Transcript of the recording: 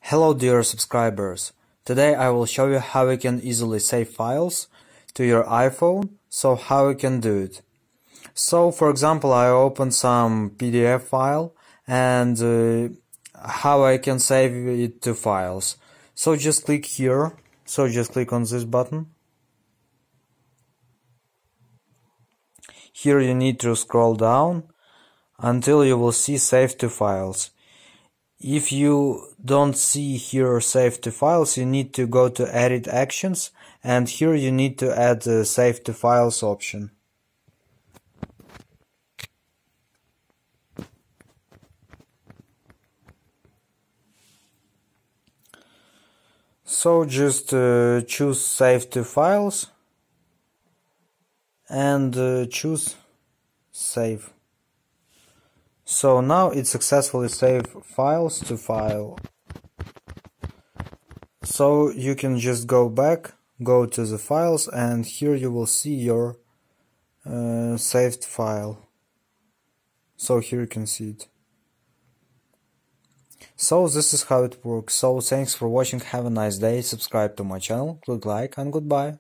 Hello dear subscribers, today I will show you how you can easily save files to your iPhone, so how you can do it. So for example, I open some PDF file and how I can save it to files. So just click here, just click on this button. Here you need to scroll down until you will see Save to Files. If you don't see here Save to Files, you need to go to Edit Actions, and here you need to add the Save to Files option. So just choose Save to Files and choose Save. So now it successfully saved files to file. So you can just go back, go to the files, and here you will see your saved file. So here you can see it. So this is how it works. So thanks for watching, have a nice day, subscribe to my channel, click like, and goodbye.